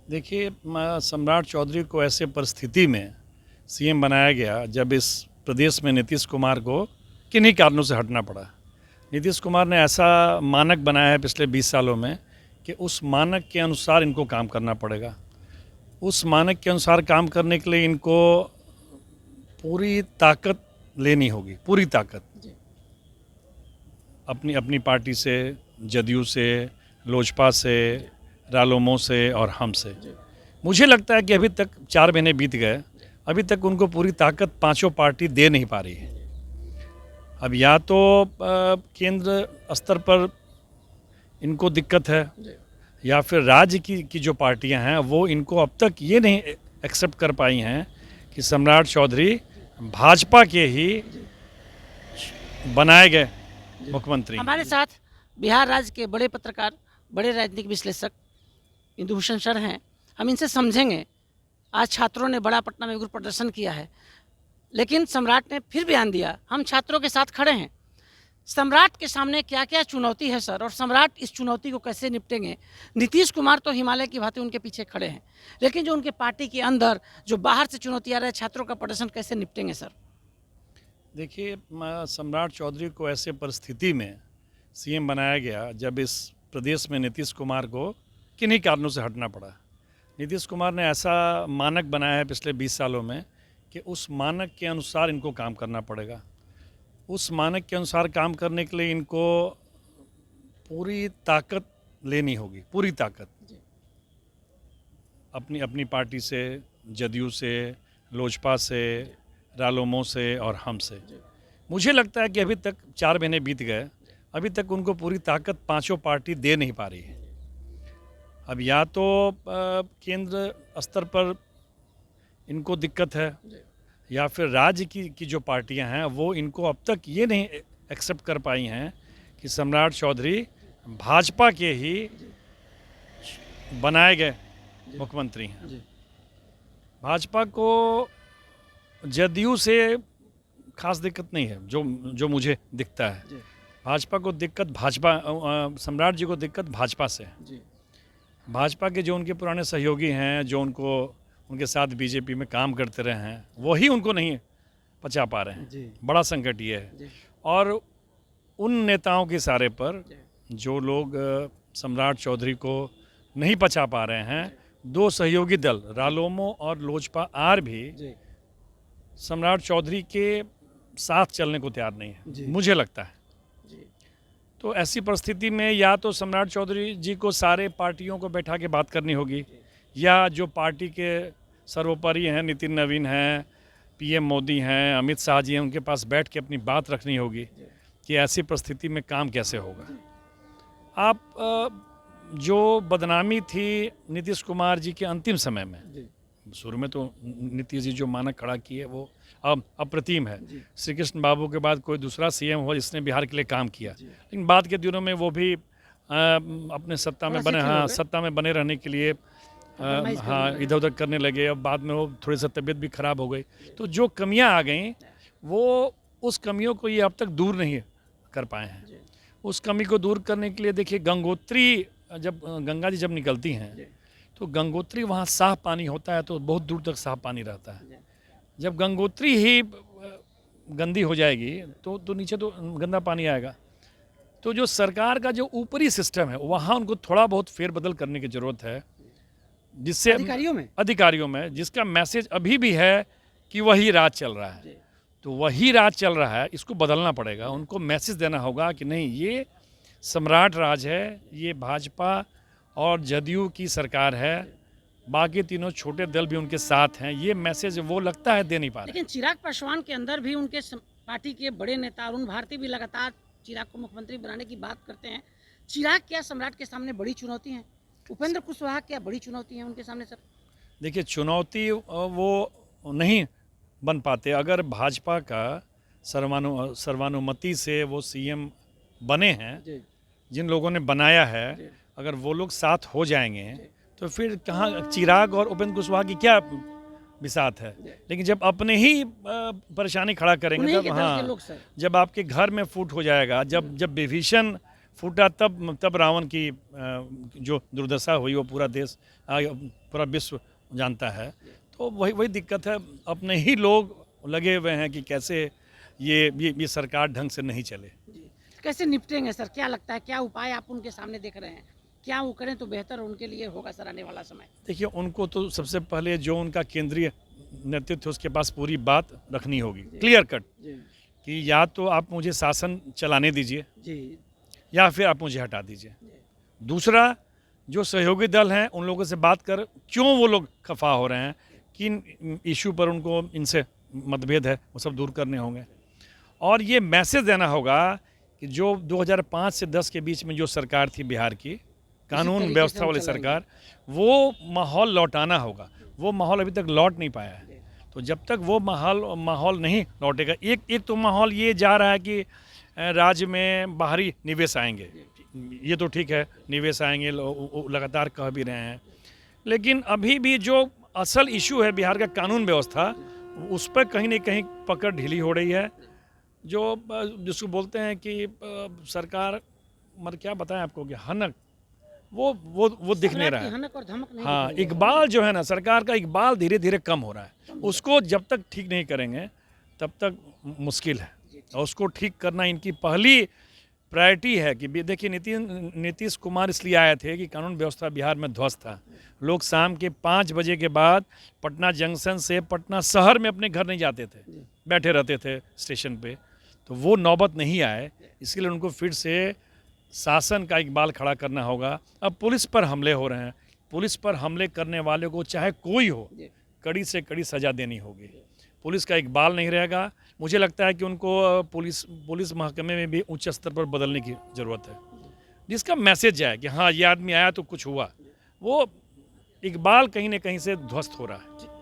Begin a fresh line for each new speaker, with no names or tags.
देखिए, सम्राट चौधरी को ऐसे परिस्थिति में सीएम बनाया गया जब इस प्रदेश में नीतीश कुमार को किन्हीं कारणों से हटना पड़ा। नीतीश कुमार ने ऐसा मानक बनाया है पिछले 20 सालों में कि उस मानक के अनुसार इनको काम करना पड़ेगा। उस मानक के अनुसार काम करने के लिए इनको पूरी ताकत लेनी होगी, पूरी ताकत अपनी अपनी पार्टी से, जदयू से, लोजपा से, रालोमो से और हम से। मुझे लगता है कि अभी तक 4 महीने बीत गए, अभी तक उनको पूरी ताकत पांचों पार्टी दे नहीं पा रही है। अब या तो केंद्र स्तर पर इनको दिक्कत है या फिर राज्य की जो पार्टियां हैं वो इनको अब तक ये नहीं एक्सेप्ट कर पाई हैं कि सम्राट चौधरी भाजपा के ही बनाए गए मुख्यमंत्री।
हमारे साथ बिहार राज्य के बड़े पत्रकार, बड़े राजनीतिक विश्लेषक इंदुभूषण सर हैं। हम इनसे समझेंगे। आज छात्रों ने बड़ा पटना में उग्र प्रदर्शन किया है, लेकिन सम्राट ने फिर बयान दिया। हम छात्रों के साथ खड़े हैं। सम्राट के सामने क्या क्या चुनौती है सर, और सम्राट इस चुनौती को कैसे निपटेंगे? नीतीश कुमार तो हिमालय की भांति उनके पीछे खड़े हैं, लेकिन जो उनके पार्टी के अंदर जो बाहर से चुनौती आ रहा है, छात्रों का प्रदर्शन कैसे निपटेंगे सर?
देखिए, सम्राट चौधरी को ऐसे परिस्थिति में सीएम बनाया गया जब इस प्रदेश में नीतीश कुमार को किन्हीं कारणों से हटना पड़ा। नीतीश कुमार ने ऐसा मानक बनाया है पिछले 20 सालों में कि उस मानक के अनुसार इनको काम करना पड़ेगा। उस मानक के अनुसार काम करने के लिए इनको पूरी ताकत लेनी होगी, पूरी ताकत अपनी अपनी पार्टी से, जदयू से, लोजपा से, रालोमो से और हम से। मुझे लगता है कि अभी तक 4 महीने बीत गए, अभी तक उनको पूरी ताकत पांचों पार्टी दे नहीं पा रही है। अब या तो केंद्र स्तर पर इनको दिक्कत है या फिर राज्य की जो पार्टियां हैं वो इनको अब तक ये नहीं एक्सेप्ट कर पाई हैं कि सम्राट चौधरी भाजपा के ही बनाए गए मुख्यमंत्री हैं। भाजपा को जदयू से खास दिक्कत नहीं है, जो मुझे दिखता है। भाजपा को दिक्कत सम्राट जी को दिक्कत भाजपा से है। भाजपा के जो उनके पुराने सहयोगी हैं, जो उनके साथ बीजेपी में काम करते रहे हैं, वही उनको नहीं पचा पा रहे हैं। बड़ा संकट ये है। और उन नेताओं के इशारे पर जो लोग सम्राट चौधरी को नहीं पचा पा रहे हैं, 2 सहयोगी दल रालोमो और लोजपा आर भी सम्राट चौधरी के साथ चलने को तैयार नहीं है, मुझे लगता है। तो ऐसी परिस्थिति में या तो सम्राट चौधरी जी को सारे पार्टियों को बैठा के बात करनी होगी, या जो पार्टी के सर्वोपरि हैं, नितिन नवीन हैं, पीएम मोदी हैं, अमित शाह जी हैं, उनके पास बैठ के अपनी बात रखनी होगी कि ऐसी परिस्थिति में काम कैसे होगा। आप जो बदनामी थी नीतीश कुमार जी के अंतिम समय में, शुरू में तो नीतीश जी जो मानक खड़ा किए वो अप्रतिम है। श्री कृष्ण बाबू के बाद कोई दूसरा सीएम हो जिसने बिहार के लिए काम किया, लेकिन बाद के दिनों में वो भी अपने सत्ता में बने रहने के लिए इधर उधर करने लगे। अब बाद में वो थोड़ी सी तबीयत भी खराब हो गई, तो जो कमियां आ गई वो उस कमियों को ये अब तक दूर नहीं कर पाए हैं। उस कमी को दूर करने के लिए देखिए, गंगा जी जब निकलती हैं तो गंगोत्री वहाँ साफ पानी होता है, तो बहुत दूर तक साफ पानी रहता है। जब गंगोत्री ही गंदी हो जाएगी तो नीचे तो गंदा पानी आएगा। तो जो सरकार का जो ऊपरी सिस्टम है वहाँ उनको थोड़ा बहुत फेरबदल करने की ज़रूरत है, जिससे अधिकारियों में जिसका मैसेज अभी भी है कि वही राज चल रहा है, तो वही राज चल रहा है, इसको बदलना पड़ेगा। उनको मैसेज देना होगा कि नहीं, ये सम्राट राज है, ये भाजपा और जदयू की सरकार है, बाकी तीनों छोटे दल भी उनके साथ हैं। ये मैसेज वो लगता है दे नहीं पा रहे।
लेकिन चिराग पासवान के अंदर भी उनके पार्टी के बड़े नेता अरुण भारती भी लगातार चिराग को मुख्यमंत्री बनाने की बात करते हैं। चिराग क्या सम्राट के सामने बड़ी चुनौती है? उपेंद्र कुशवाहा क्या बड़ी चुनौती है उनके सामने सर?
देखिए, चुनौती वो नहीं बन पाते अगर भाजपा का सर्वानुमति से वो सीएम बने हैं। जिन लोगों ने बनाया है, अगर वो लोग साथ हो जाएंगे तो फिर कहाँ चिराग और उपेंद्र कुशवाहा की क्या बिसात है। लेकिन जब अपने ही परेशानी खड़ा करेंगे तब जब आपके घर में फूट हो जाएगा, जब विभीषण फूटा तब रावण की जो दुर्दशा हुई वो पूरा देश पूरा विश्व जानता है। तो वही दिक्कत है, अपने ही लोग लगे हुए हैं कि कैसे ये सरकार ढंग से नहीं चले।
कैसे निपटेंगे सर, क्या लगता है, क्या उपाय आप उनके सामने देख रहे हैं, क्या वो करें तो बेहतर उनके लिए होगा सर आने वाला समय?
देखिए, उनको तो सबसे पहले जो उनका केंद्रीय नेतृत्व उसके पास पूरी बात रखनी होगी, क्लियर कट, कि या तो आप मुझे शासन चलाने दीजिए
जी
या फिर आप मुझे हटा दीजिए। दूसरा, जो सहयोगी दल हैं उन लोगों से बात कर क्यों वो लोग खफा हो रहे हैं, किन इशू पर उनको इनसे मतभेद है, वो सब दूर करने होंगे। और ये मैसेज देना होगा कि जो 2005 से 10 के बीच में जो सरकार थी बिहार की, कानून व्यवस्था वाली सरकार, वो माहौल लौटाना होगा। वो माहौल अभी तक लौट नहीं पाया है। तो जब तक वो माहौल नहीं लौटेगा, एक तो माहौल ये जा रहा है कि राज्य में बाहरी निवेश आएंगे, ये तो ठीक है, निवेश आएंगे, लगातार कह भी रहे हैं। लेकिन अभी भी जो असल इशू है बिहार का कानून व्यवस्था, उस पर कहीं ना कहीं पकड़ ढीली हो रही है। जिसको बोलते हैं कि सरकार, मतलब क्या बताएं आपको, कि हनक वो दिख नहीं रहा है।
हनक और धमक नहीं
हाँ,
दिख रही है।
इकबाल जो है ना, सरकार का इकबाल धीरे धीरे कम हो रहा है। उसको जब तक ठीक नहीं करेंगे तब तक मुश्किल है। और उसको ठीक करना इनकी पहली प्रायोरिटी है। कि देखिए, नीतीश कुमार इसलिए आए थे कि कानून व्यवस्था बिहार में ध्वस्त था। लोग शाम के 5 बजे के बाद पटना जंक्शन से पटना शहर में अपने घर नहीं जाते थे, बैठे रहते थे स्टेशन पे। तो वो नौबत नहीं आए, इसके लिए उनको फिर से शासन का इकबाल खड़ा करना होगा। अब पुलिस पर हमले हो रहे हैं, पुलिस पर हमले करने वाले को चाहे कोई हो, कड़ी से कड़ी सज़ा देनी होगी। पुलिस का इकबाल नहीं रहेगा। मुझे लगता है कि उनको पुलिस महकमे में भी उच्च स्तर पर बदलने की ज़रूरत है, जिसका मैसेज जाए कि हाँ, ये आदमी आया तो कुछ हुआ। वो इकबाल कहीं ना कहीं से ध्वस्त हो रहा है।